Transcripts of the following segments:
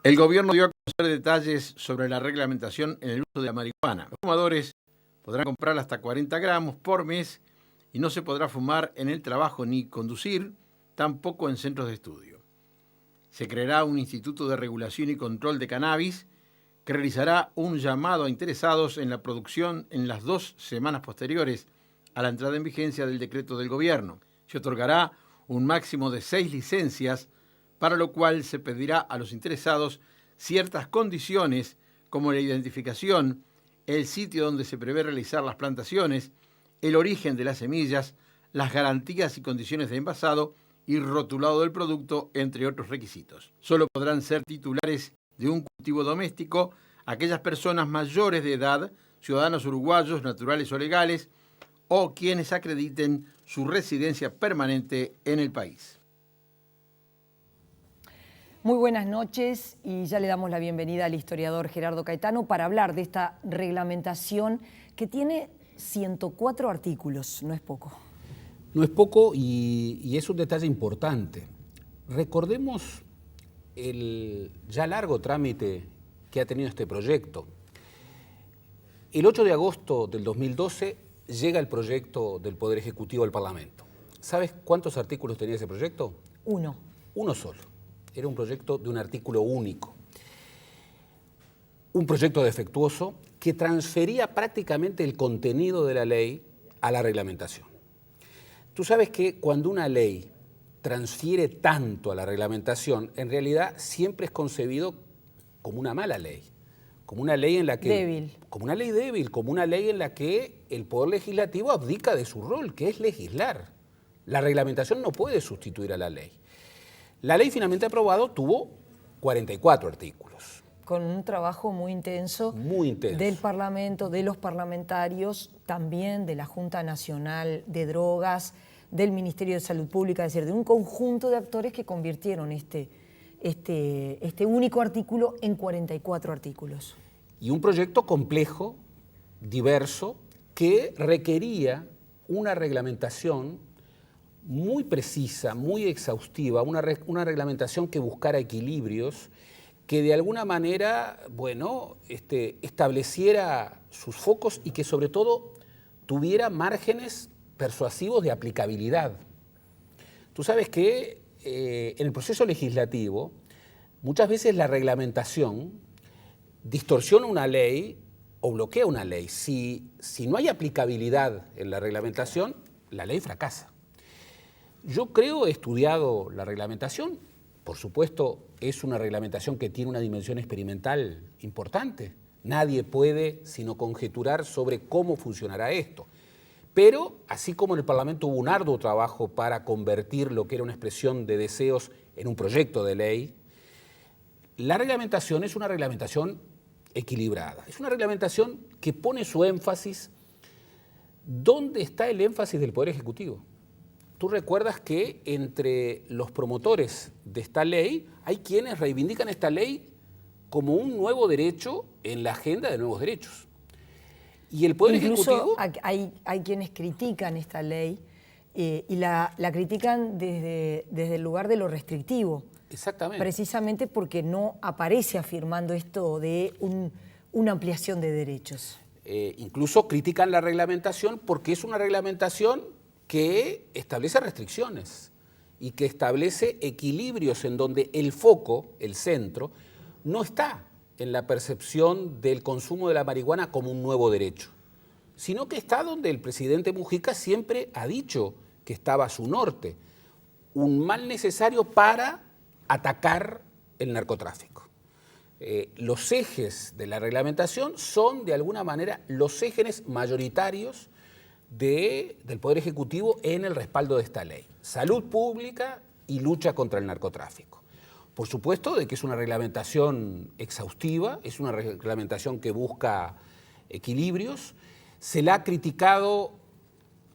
El gobierno dio a conocer detalles sobre la reglamentación en el uso de la marihuana. Los fumadores podrán comprar hasta 40 gramos por mes y no se podrá fumar en el trabajo ni conducir, tampoco en centros de estudio. Se creará un Instituto de Regulación y Control de Cannabis que realizará un llamado a interesados en la producción en las 2 semanas posteriores a la entrada en vigencia del decreto del gobierno. Se otorgará un máximo de 6 licencias, para lo cual se pedirá a los interesados ciertas condiciones como la identificación, el sitio donde se prevé realizar las plantaciones, el origen de las semillas, las garantías y condiciones de envasado y rotulado del producto, entre otros requisitos. Solo podrán ser titulares de un cultivo doméstico aquellas personas mayores de edad, ciudadanos uruguayos, naturales o legales, o quienes acrediten su residencia permanente en el país. Muy buenas noches y ya le damos la bienvenida al historiador Gerardo Caetano para hablar de esta reglamentación que tiene 104 artículos, no es poco. No es poco y es un detalle importante. Recordemos el ya largo trámite que ha tenido este proyecto. El 8 de agosto del 2012 llega el proyecto del Poder Ejecutivo al Parlamento. ¿Sabes cuántos artículos tenía ese proyecto? Uno solo. Era un proyecto de un artículo único. Un proyecto defectuoso que transfería prácticamente el contenido de la ley a la reglamentación. Tú sabes que cuando una ley transfiere tanto a la reglamentación, en realidad siempre es concebido como una mala ley, como una ley en la que... Débil. Como una ley débil, como una ley en la que el Poder Legislativo abdica de su rol, que es legislar. La reglamentación no puede sustituir a la ley. La ley finalmente aprobada tuvo 44 artículos. Con un trabajo muy intenso del Parlamento, de los parlamentarios, también de la Junta Nacional de Drogas, del Ministerio de Salud Pública, es decir, de un conjunto de actores que convirtieron este único artículo en 44 artículos. Y un proyecto complejo, diverso, que requería una reglamentación muy precisa, muy exhaustiva, una reglamentación que buscara equilibrios, que de alguna manera, estableciera sus focos y que sobre todo tuviera márgenes persuasivos de aplicabilidad. Tú sabes que en el proceso legislativo muchas veces la reglamentación distorsiona una ley o bloquea una ley. Si no hay aplicabilidad en la reglamentación, la ley fracasa. Yo creo, he estudiado la reglamentación, por supuesto es una reglamentación que tiene una dimensión experimental importante. Nadie puede sino conjeturar sobre cómo funcionará esto. Pero, así como en el Parlamento hubo un arduo trabajo para convertir lo que era una expresión de deseos en un proyecto de ley, la reglamentación es una reglamentación equilibrada. Es una reglamentación que pone su énfasis. ¿Dónde está el énfasis del Poder Ejecutivo? Tú recuerdas que entre los promotores de esta ley hay quienes reivindican esta ley como un nuevo derecho en la agenda de nuevos derechos. Y el Poder Ejecutivo... Hay quienes critican esta ley y la critican desde el lugar de lo restrictivo. Exactamente. Precisamente porque no aparece afirmando esto de una ampliación de derechos. Incluso critican la reglamentación porque es una reglamentación que establece restricciones y que establece equilibrios en donde el foco, el centro, no está en la percepción del consumo de la marihuana como un nuevo derecho, sino que está donde el presidente Mujica siempre ha dicho que estaba a su norte, un mal necesario para atacar el narcotráfico. Los ejes de la reglamentación son, de alguna manera, los ejes mayoritarios del Poder Ejecutivo en el respaldo de esta ley. Salud pública y lucha contra el narcotráfico. Por supuesto de que es una reglamentación exhaustiva, es una reglamentación que busca equilibrios. Se la ha criticado,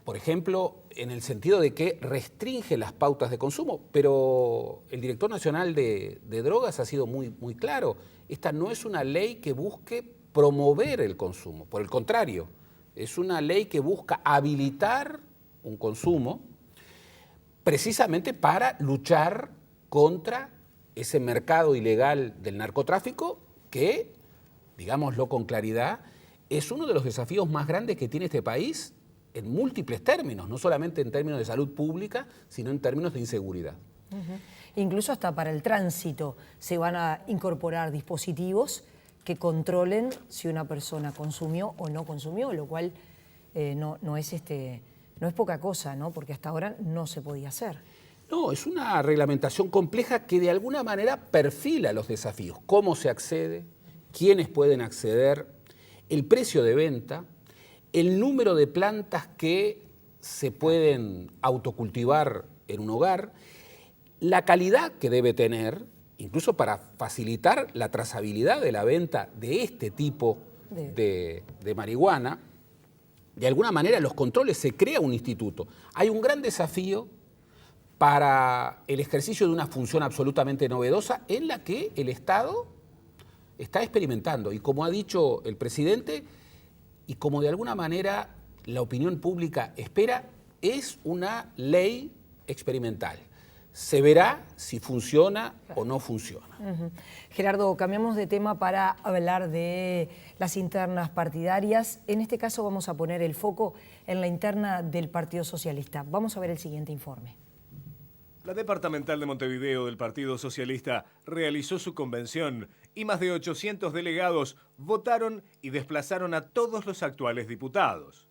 por ejemplo, en el sentido de que restringe las pautas de consumo, pero el director nacional de drogas ha sido muy claro. Esta no es una ley que busque promover el consumo, por el contrario, es una ley que busca habilitar un consumo precisamente para luchar contra ese mercado ilegal del narcotráfico que, digámoslo con claridad, es uno de los desafíos más grandes que tiene este país en múltiples términos, no solamente en términos de salud pública, sino en términos de inseguridad. Incluso hasta para el tránsito se van a incorporar dispositivos que controlen si una persona consumió o no consumió, lo cual no es poca cosa, ¿no? Porque hasta ahora no se podía hacer. No, es una reglamentación compleja que de alguna manera perfila los desafíos. Cómo se accede, quiénes pueden acceder, el precio de venta, el número de plantas que se pueden autocultivar en un hogar, la calidad que debe tener, incluso para facilitar la trazabilidad de la venta de este tipo de marihuana. De alguna manera, los controles, se crea un instituto. Hay un gran desafío para el ejercicio de una función absolutamente novedosa en la que el Estado está experimentando. Y como ha dicho el presidente, y como de alguna manera la opinión pública espera, es una ley experimental. Se verá si funciona o no funciona. Gerardo, cambiamos de tema para hablar de las internas partidarias. En este caso vamos a poner el foco en la interna del Partido Socialista. Vamos a ver el siguiente informe. La departamental de Montevideo del Partido Socialista realizó su convención y más de 800 delegados votaron y desplazaron a todos los actuales diputados.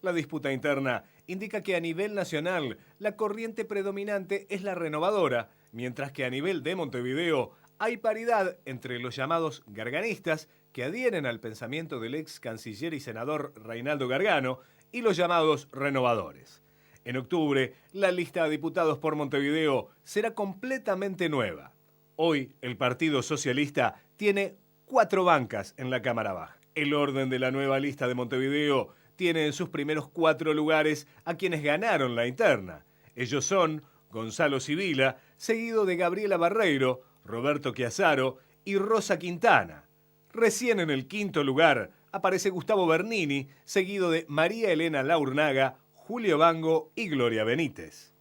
La disputa interna indica que a nivel nacional la corriente predominante es la renovadora, mientras que a nivel de Montevideo hay paridad entre los llamados garganistas, que adhieren al pensamiento del ex canciller y senador Reinaldo Gargano, y los llamados renovadores. En octubre, la lista de diputados por Montevideo será completamente nueva. Hoy, el Partido Socialista tiene 4 bancas en la Cámara Baja. El orden de la nueva lista de Montevideo tiene en sus primeros 4 lugares a quienes ganaron la interna. Ellos son Gonzalo Sibila, seguido de Gabriela Barreiro, Roberto Chiazaro y Rosa Quintana. Recién en el 5º lugar aparece Gustavo Bernini, seguido de María Elena Laurnaga, Julio Bango y Gloria Benítez.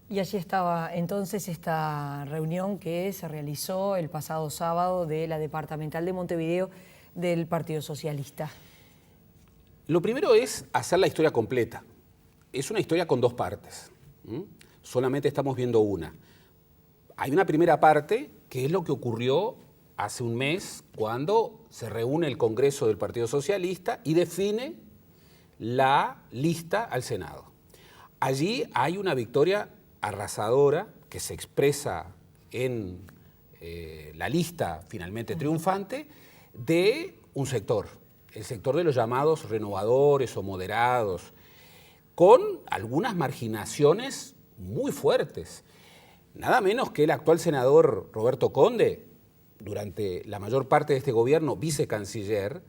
Y allí estaba entonces esta reunión que se realizó el pasado sábado de la departamental de Montevideo del Partido Socialista. Lo primero es hacer la historia completa. Es una historia con 2 partes. Solamente estamos viendo una. Hay una primera parte que es lo que ocurrió hace un mes cuando se reúne el Congreso del Partido Socialista y define la lista al Senado. Allí hay una victoria arrasadora que se expresa en la lista finalmente triunfante de un sector, el sector de los llamados renovadores o moderados, con algunas marginaciones muy fuertes. Nada menos que el actual senador Roberto Conde, durante la mayor parte de este gobierno vicecanciller,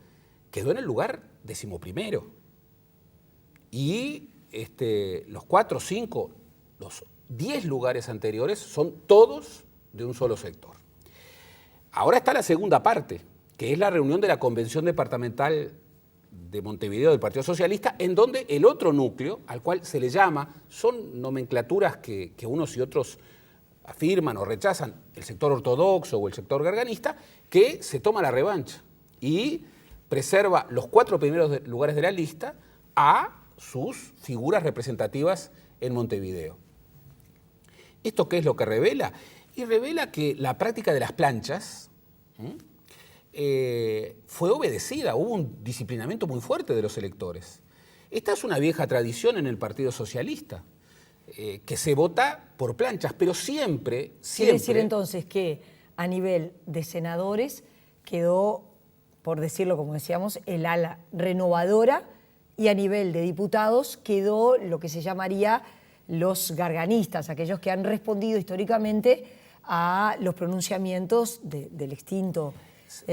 quedó en el lugar 11º. Y los 4, 5, los 10 lugares anteriores son todos de un solo sector. Ahora está la segunda parte, que es la reunión de la Convención Departamental de Montevideo del Partido Socialista, en donde el otro núcleo, al cual se le llama, son nomenclaturas que unos y otros afirman o rechazan, el sector ortodoxo o el sector garganista, que se toma la revancha y preserva los 4 primeros lugares de la lista a sus figuras representativas en Montevideo. ¿Esto qué es lo que revela? Y revela que la práctica de las planchas fue obedecida, hubo un disciplinamiento muy fuerte de los electores. Esta es una vieja tradición en el Partido Socialista, que se vota por planchas, pero siempre... Quiere decir entonces que a nivel de senadores quedó, por decirlo como decíamos, el ala renovadora, y a nivel de diputados quedó lo que se llamaría los garganistas, aquellos que han respondido históricamente a los pronunciamientos del extinto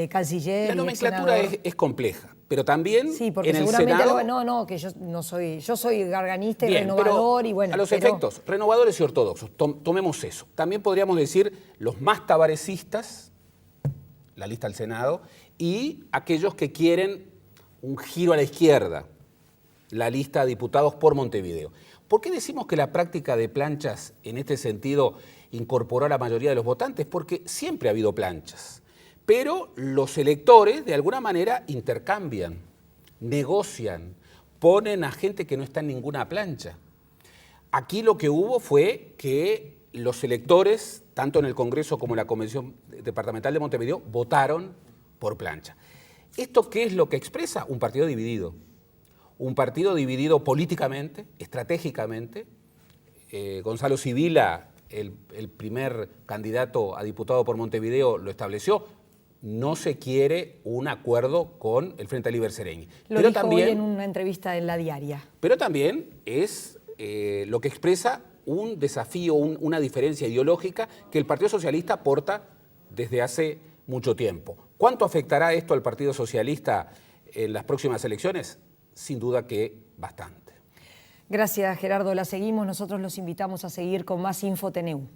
canciller. La nomenclatura es compleja, pero también sí, porque en el seguramente Senado... que yo soy garganista y Bien, renovador y bueno. A los efectos, renovadores y ortodoxos, tomemos eso. También podríamos decir los más tabarecistas, la lista al Senado, y aquellos que quieren un giro a la izquierda, la lista de diputados por Montevideo. ¿Por qué decimos que la práctica de planchas en este sentido incorporó a la mayoría de los votantes? Porque siempre ha habido planchas, pero los electores de alguna manera intercambian, negocian, ponen a gente que no está en ninguna plancha. Aquí lo que hubo fue que los electores, tanto en el Congreso como en la Convención Departamental de Montevideo, votaron por plancha. ¿Esto qué es lo que expresa? Un partido dividido. Un partido dividido políticamente, estratégicamente. Gonzalo Sibila, el primer candidato a diputado por Montevideo, lo estableció. No se quiere un acuerdo con el Frente Liber Seregni. Lo dijo también, hoy en una entrevista en La Diaria. Pero también es lo que expresa un desafío, una diferencia ideológica que el Partido Socialista porta desde hace mucho tiempo. ¿Cuánto afectará esto al Partido Socialista en las próximas elecciones? Sin duda que bastante. Gracias, Gerardo. La seguimos. Nosotros los invitamos a seguir con más InfoTNU.